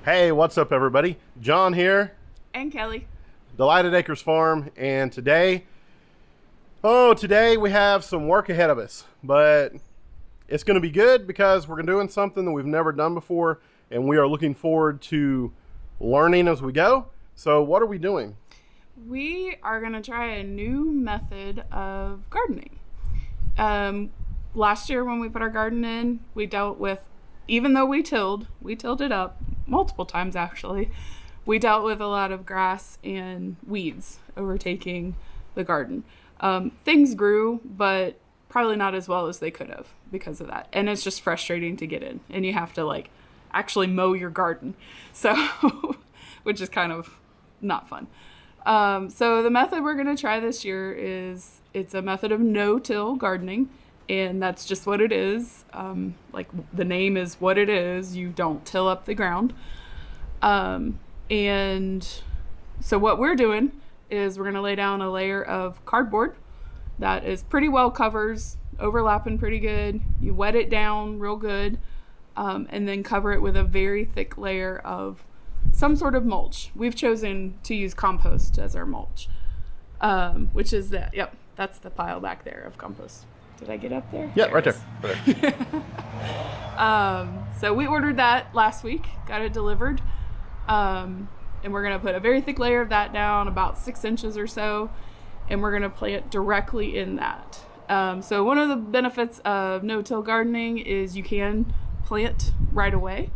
Hey, what's up, everybody? John here, And Kelly. Delighted Acres Farm, and today we have some work ahead of us, but it's going to be good because we're doing something that we've never done before, and we are looking forward to learning as we go. So, what are we doing? We are going to try a new method of gardening. Last year when we put our garden in, we dealt with, even though we tilled it up multiple times actually, we dealt with a lot of grass and weeds overtaking the garden. Things grew, but probably not as well as they could have because of that. And it's just frustrating to get in, and you have to actually mow your garden. So, which is kind of not fun. So the method we're going to try this year it's a method of no-till gardening, and that's just what it is. The name is what it is. You don't till up the ground. And so what we're doing is we're going to lay down a layer of cardboard that is pretty well covers, overlapping pretty good. You wet it down real good, and then cover it with a very thick layer of some sort of mulch. We've chosen to use compost as our mulch, which is that. Yep, that's the pile back there of compost. Did I get up there? Yeah, There right it there. is. Right there. So we ordered that last week, got it delivered, and we're going to put a very thick layer of that down, about 6 inches or so, and we're going to plant directly in that. So one of the benefits of no-till gardening is you can plant right away,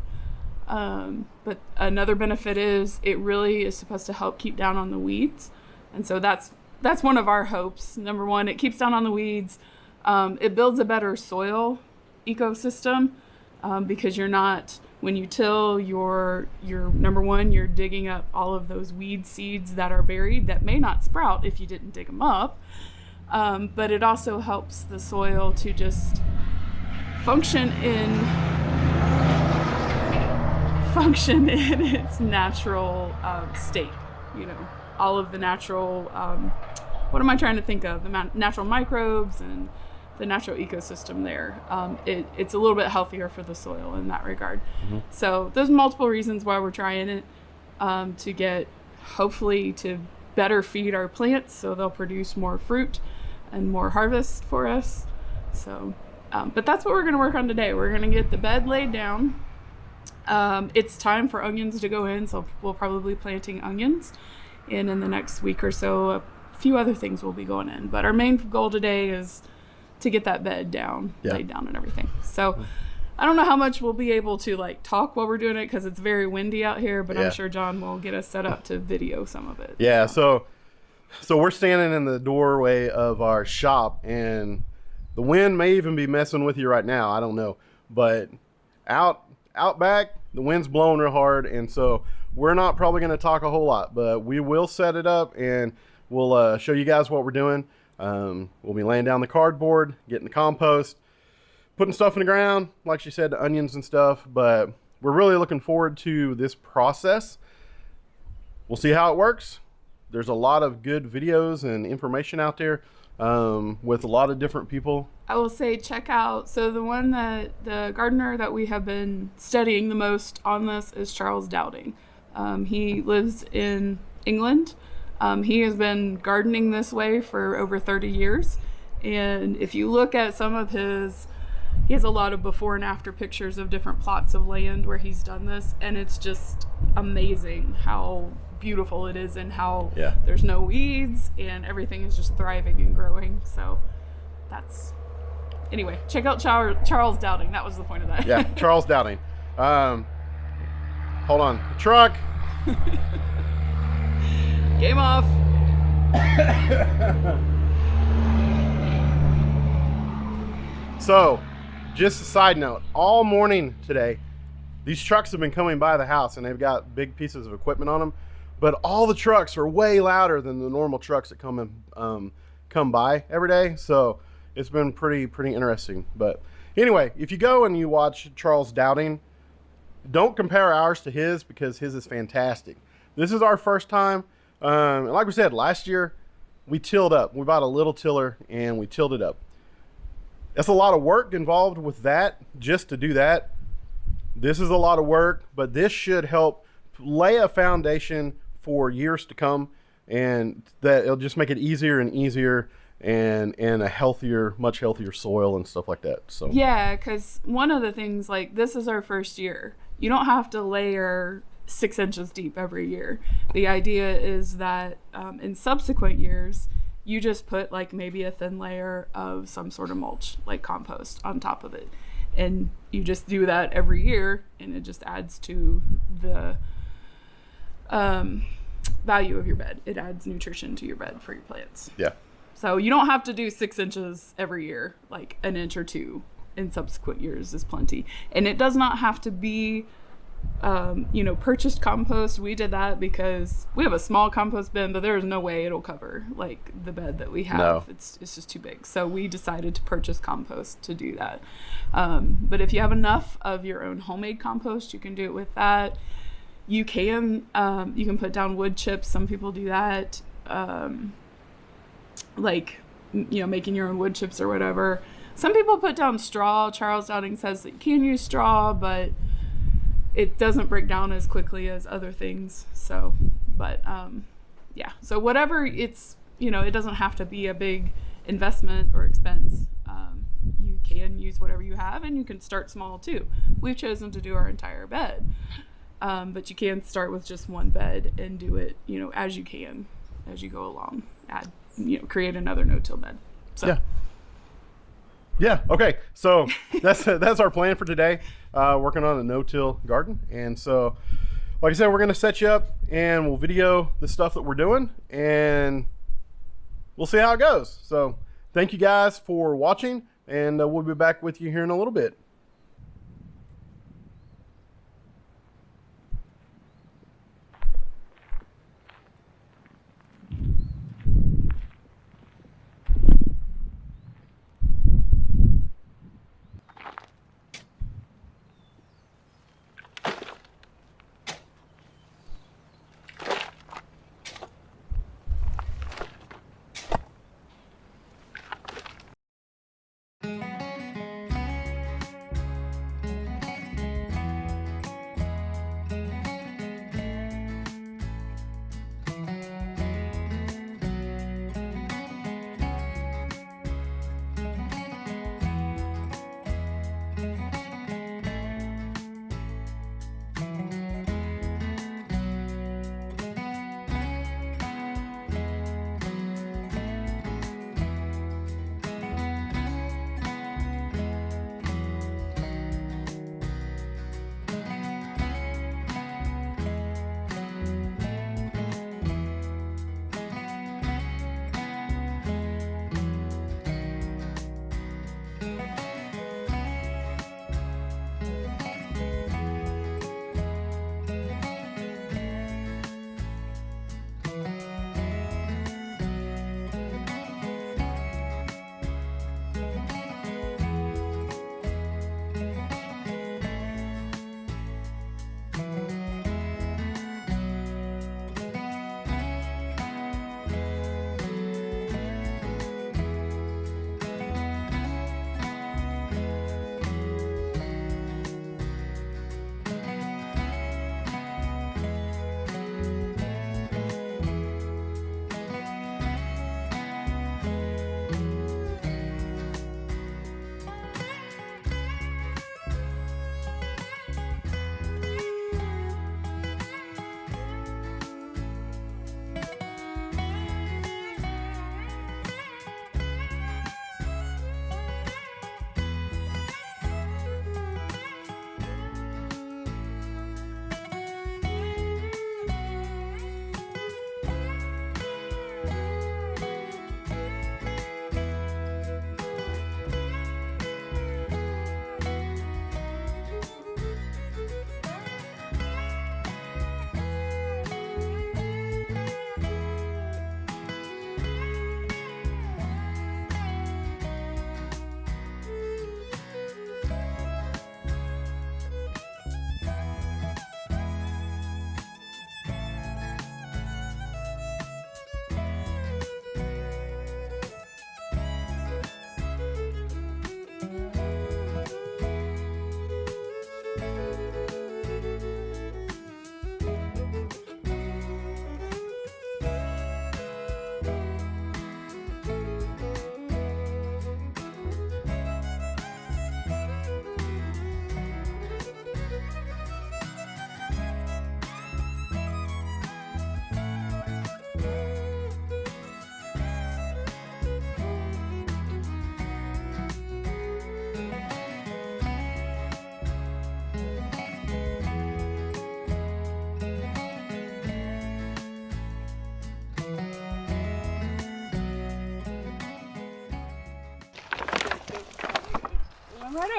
but another benefit is it really is supposed to help keep down on the weeds, and so that's one of our hopes. Number one, it keeps down on the weeds. It builds a better soil ecosystem, because you're not, when you till, you're number one, you're digging up all of those weed seeds that are buried that may not sprout if you didn't dig them up. But it also helps the soil to just function in its natural state. All of the natural, what am I trying to think of? The natural microbes and the natural ecosystem there. It's a little bit healthier for the soil in that regard. Mm-hmm. So there's multiple reasons why we're trying it, to get, hopefully, to better feed our plants so they'll produce more fruit and more harvest for us. So, but that's what we're going to work on today. We're going to get the bed laid down. It's time for onions to go in, so we'll probably be planting onions. And in the next week or so, a few other things will be going in. But our main goal today is to get that bed down, laid down and everything. So I don't know how much we'll be able to talk while we're doing it because it's very windy out here, but I'm sure John will get us set up to video some of it. Yeah, so we're standing in the doorway of our shop, and the wind may even be messing with you right now. I don't know. But out back, the wind's blowing real hard, and so we're not probably going to talk a whole lot, but we will set it up, and we'll show you guys what we're doing. We'll be laying down the cardboard, getting the compost, putting stuff in the ground, like she said, the onions and stuff, but we're really looking forward to this process. We'll see how it works. There's a lot of good videos and information out there, with a lot of different people. I will say check out, so the gardener that we have been studying the most on this is Charles Dowding. He lives in England. He has been gardening this way for over 30 years. And if you look at some of he has a lot of before and after pictures of different plots of land where he's done this. And it's just amazing how beautiful it is and how there's no weeds and everything is just thriving and growing. So anyway, check out Charles Dowding. That was the point of that. Yeah, Charles Dowding. Hold on. Truck. Game off. So, just a side note, all morning today, these trucks have been coming by the house, and they've got big pieces of equipment on them, but all the trucks are way louder than the normal trucks that come by every day. So it's been pretty interesting. But anyway, if you go and you watch Charles Dowding, don't compare ours to his because his is fantastic. This is our first time. And like we said, last year we tilled up. We bought a little tiller and we tilled it up. That's a lot of work involved with that, just to do that. this is a lot of work, but this should help lay a foundation for years to come, and that it'll just make it easier and easier, and a healthier, much healthier soil and stuff like that. So Yeah, because one of the things, like, this is our first year. You don't have to layer 6 inches deep every year. The idea is that in subsequent years, you just put like maybe a thin layer of some sort of mulch, like compost, on top of it. And you just do that every year, and it just adds to the value of your bed. It adds nutrition to your bed for your plants. yeah. So you don't have to do 6 inches every year, like an inch or two in subsequent years is plenty. And it does not have to be, purchased compost. We did that because we have a small compost bin, but there's no way it'll cover like the bed that we have. No. It's just too big. So we decided to purchase compost to do that. But if you have enough of your own homemade compost, you can do it with that. You can put down wood chips. Some people do that. Making your own wood chips or whatever. Some people put down straw. Charles Dowding says that you can use straw, but it doesn't break down as quickly as other things. So whatever, it's, it doesn't have to be a big investment or expense. You can use whatever you have, and you can start small too. We've chosen to do our entire bed, but you can start with just one bed and do it, as you can, as you go along. Create another no-till bed. So. Yeah. Okay. So that's our plan for today. Working on a no-till garden, and so, like I said, we're gonna set you up and we'll video the stuff that we're doing, and we'll see how it goes. So thank you guys for watching, and we'll be back with you here in a little bit.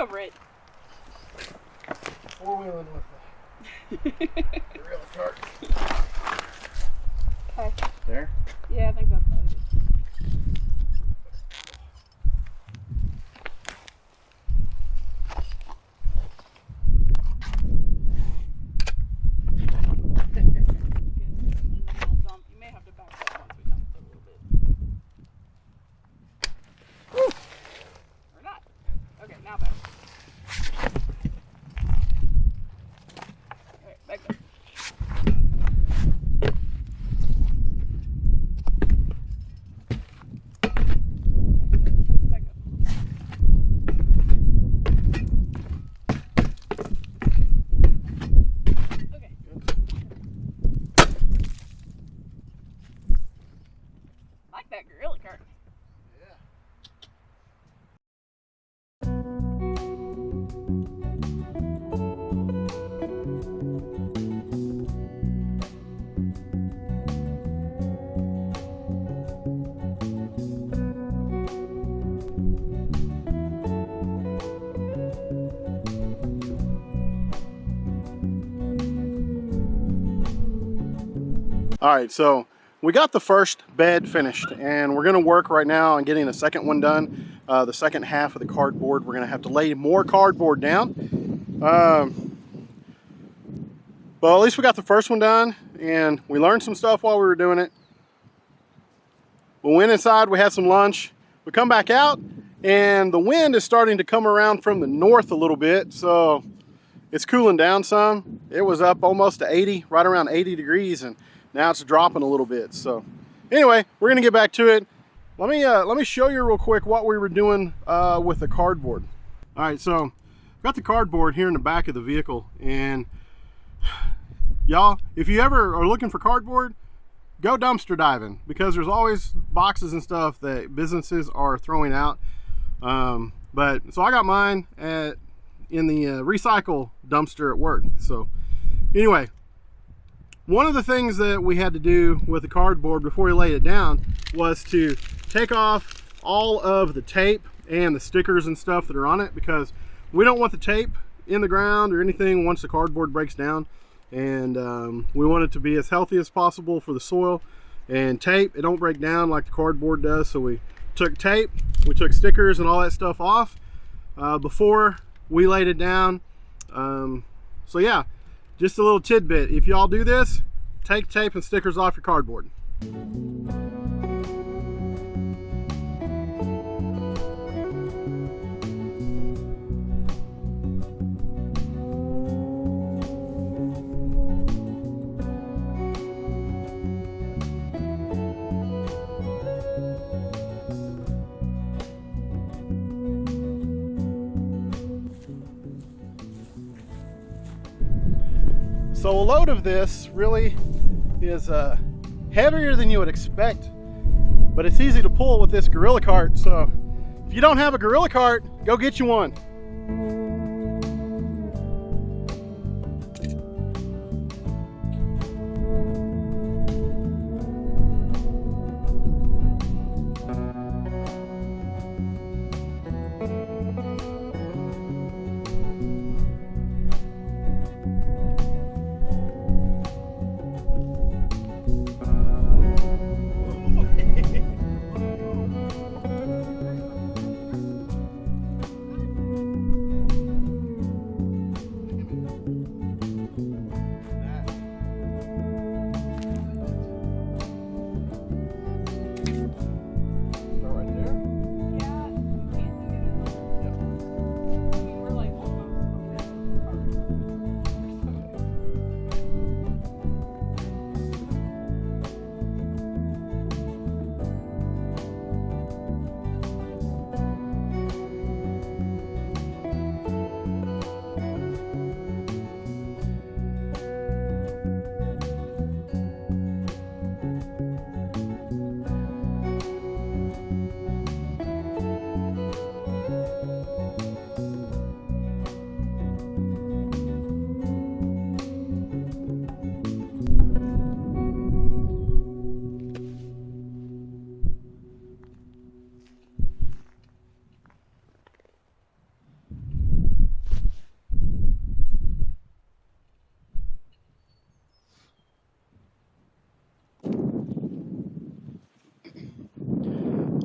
over it. Four-wheeling with the gorilla cart. Okay. There? Yeah, I think that's probably good. You may have to back up once we come up a little bit. Woo! Or not. Okay, now back. Alright, back up. Back up. Okay. Like that gorilla cart. All right, so we got the first bed finished, and we're gonna work right now on getting the second one done. The second half of the cardboard, we're gonna have to lay more cardboard down. But at least we got the first one done, and we learned some stuff while we were doing it. We went inside, we had some lunch. We come back out, and the wind is starting to come around from the north a little bit, so it's cooling down some. It was up almost to 80, right around 80 degrees, and now it's dropping a little bit. So anyway, we're gonna get back to it. Let me show you real quick what we were doing with the cardboard. All right, so I've got the cardboard here in the back of the vehicle, and y'all, if you ever are looking for cardboard, go dumpster diving, because there's always boxes and stuff that businesses are throwing out. But so I got mine in the recycle dumpster at work. So anyway, one of the things that we had to do with the cardboard before we laid it down was to take off all of the tape and the stickers and stuff that are on it, because we don't want the tape in the ground or anything once the cardboard breaks down. And we want it to be as healthy as possible for the soil. And tape, it don't break down like the cardboard does, so we took tape, we took stickers and all that stuff off before we laid it down. So yeah, just a little tidbit: if y'all do this, take tape and stickers off your cardboard. So a load of this really is heavier than you would expect, but it's easy to pull with this gorilla cart. So if you don't have a gorilla cart, go get you one.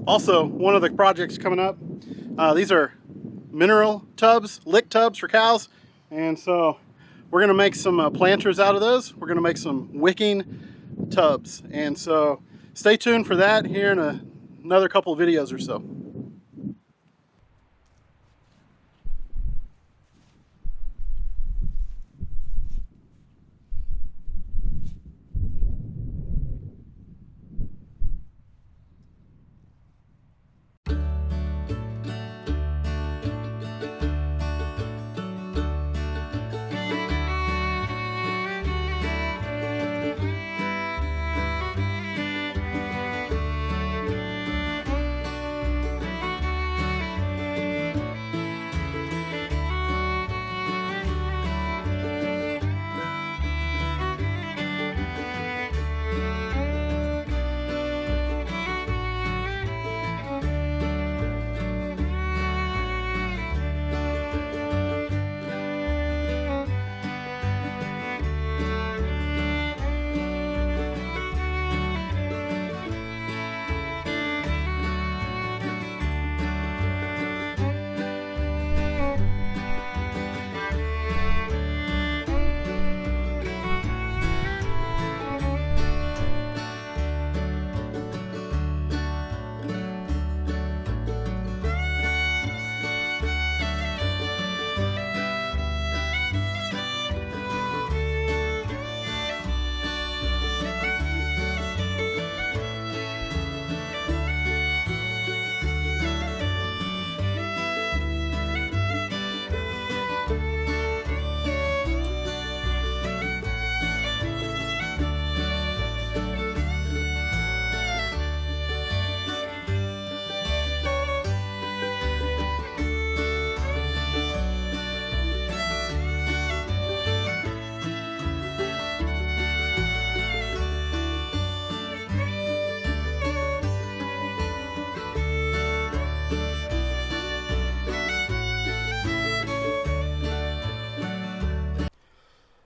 Also, one of the projects coming up, these are mineral tubs, lick tubs for cows. And so we're gonna make some planters out of those. We're gonna make some wicking tubs. And so stay tuned for that here in another couple of videos or so.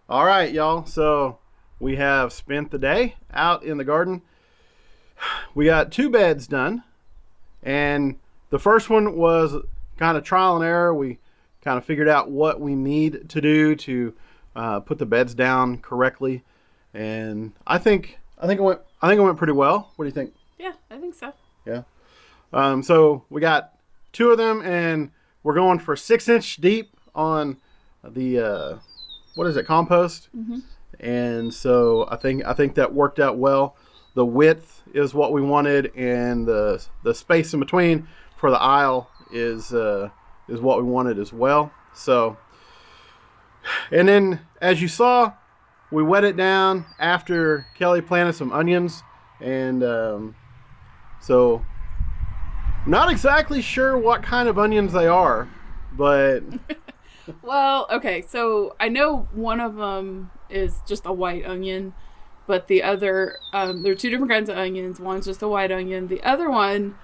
All right, y'all. So we have spent the day out in the garden. We got 2 beds done. And the first one was kind of trial and error. We kind of figured out what we need to do to put the beds down correctly. And I think it went pretty well. What do you think? Yeah, I think so. Yeah. So we got 2 of them, and we're going for 6-inch deep on the what is it, compost? Mm-hmm. And so I think that worked out well. The width is what we wanted, and the space in between for the aisle is what we wanted as well. So, and then as you saw, we wet it down after Kelly planted some onions, and so not exactly sure what kind of onions they are, but well, okay, so I know one of them is just a white onion, but the other, there are 2 different kinds of onions. One's just a white onion. The other one,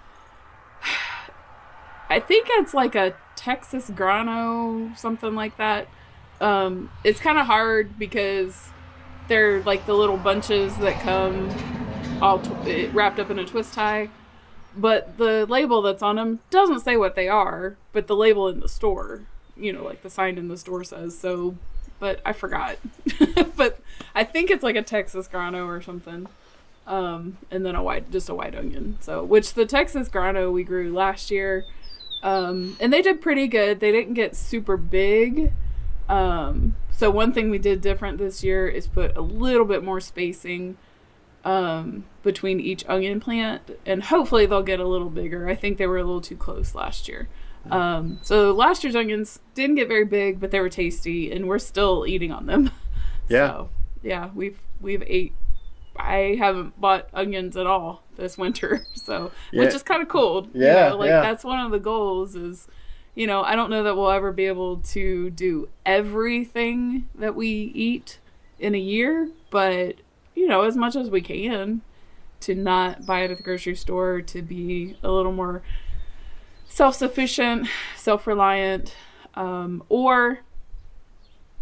I think it's like a Texas grano, something like that. It's kind of hard because they're like the little bunches that come all wrapped up in a twist tie. But the label that's on them doesn't say what they are, but the label in the store, like the sign in the store says so. But I forgot. But I think it's like a Texas grano or something. And then just a white onion. So, which the Texas grano we grew last year. And they did pretty good. They didn't get super big. So one thing we did different this year is put a little bit more spacing between each onion plant, and hopefully they'll get a little bigger. I think they were a little too close last year. So last year's onions didn't get very big, but they were tasty, and we're still eating on them. Yeah. So, yeah, we've ate. I haven't bought onions at all this winter, so Yeah. which is kind of cool. Yeah, yeah. That's one of the goals is, I don't know that we'll ever be able to do everything that we eat in a year, but as much as we can, to not buy it at the grocery store, to be a little more self-sufficient, self-reliant, or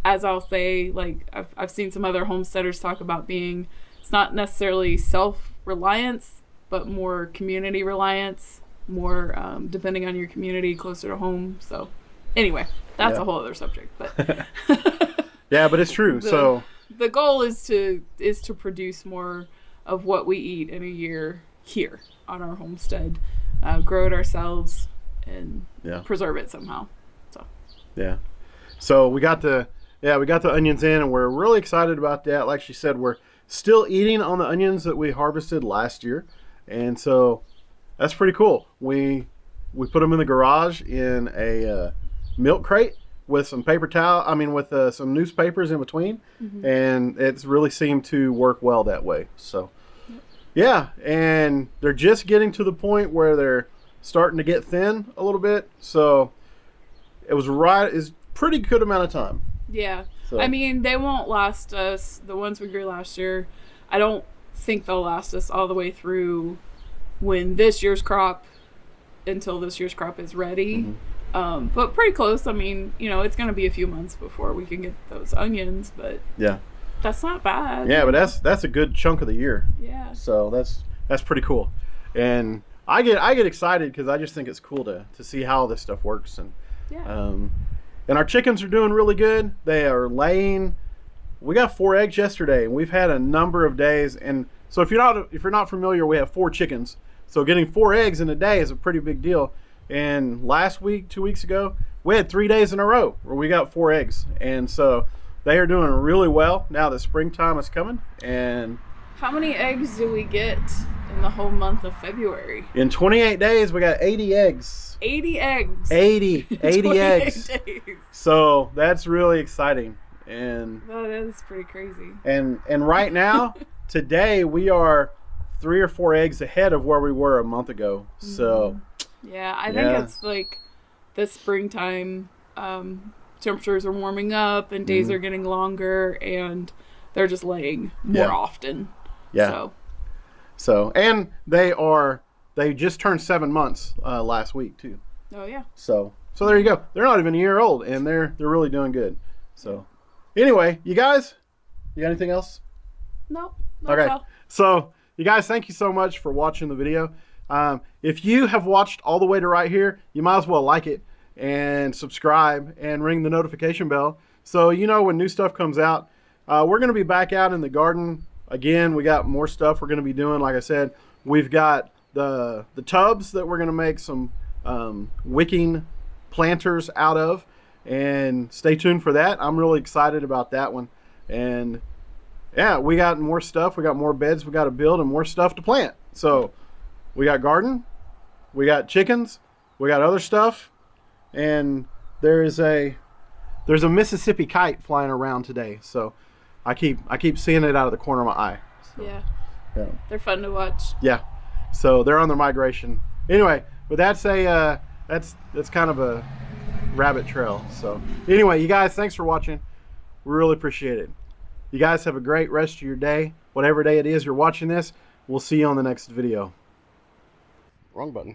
as I'll say, like I've seen some other homesteaders talk about being, it's not necessarily self-reliance but more community reliance, more depending on your community, closer to home. So anyway, that's a whole other subject. But yeah, but it's true. So the goal is to produce more of what we eat in a year here on our homestead, grow it ourselves, and preserve it somehow. So so we got the onions in, and we're really excited about that. Like she said, we're still eating on the onions that we harvested last year, and so that's pretty cool. We put them in the garage in a milk crate with some paper towel. I mean, with some newspapers in between, and it's really seemed to work well that way. So, yeah, and they're just getting to the point where they're starting to get thin a little bit. So, it's pretty good amount of time. Yeah, So. I mean, they won't last us. The ones we grew last year, I don't think they'll last us all the way through until this year's crop is ready. But pretty close. I mean, it's going to be a few months before we can get those onions, but that's not bad. Yeah, but that's a good chunk of the year. Yeah. So that's pretty cool, and I get excited because I just think it's cool to see how this stuff works, and and our chickens are doing really good. They are laying. We got 4 eggs yesterday, and we've had a number of days. And so if you're not familiar, we have 4 chickens. So getting 4 eggs in a day is a pretty big deal. And last week, 2 weeks ago, we had 3 days in a row where we got 4 eggs. And so they are doing really well now that springtime is coming. And how many eggs do we get in the whole month of February? in 28 days, we got 80 eggs. 80 eggs. 80 eggs. Days. So that's really exciting. And that is pretty crazy. And right now, today, we are 3 or 4 eggs ahead of where we were a month ago. So yeah, I think it's like the springtime. Temperatures are warming up and days are getting longer, and they're just laying more often. Yeah. So and they just turned 7 months last week too. Oh yeah. So there you go. They're not even a year old, and they're really doing good. So anyway, you guys, you got anything else? Nope. Okay. All. So you guys, thank you so much for watching the video. If you have watched all the way to right here, you might as well like it and subscribe and ring the notification bell so you know when new stuff comes out. We're going to be back out in the garden again. We got more stuff we're going to be doing. Like I said, we've got the tubs that we're going to make some wicking planters out of, and stay tuned for that. I'm really excited about that one. And yeah, we got more stuff. We got more beds we got to build and more stuff to plant. So we got garden, we got chickens, we got other stuff, and there's a Mississippi kite flying around today. So I keep seeing it out of the corner of my eye. So, yeah. They're fun to watch. Yeah. So they're on their migration. Anyway, but that's kind of a rabbit trail. So anyway, you guys, thanks for watching. We really appreciate it. You guys have a great rest of your day. Whatever day it is you're watching this, we'll see you on the next video. Wrong button.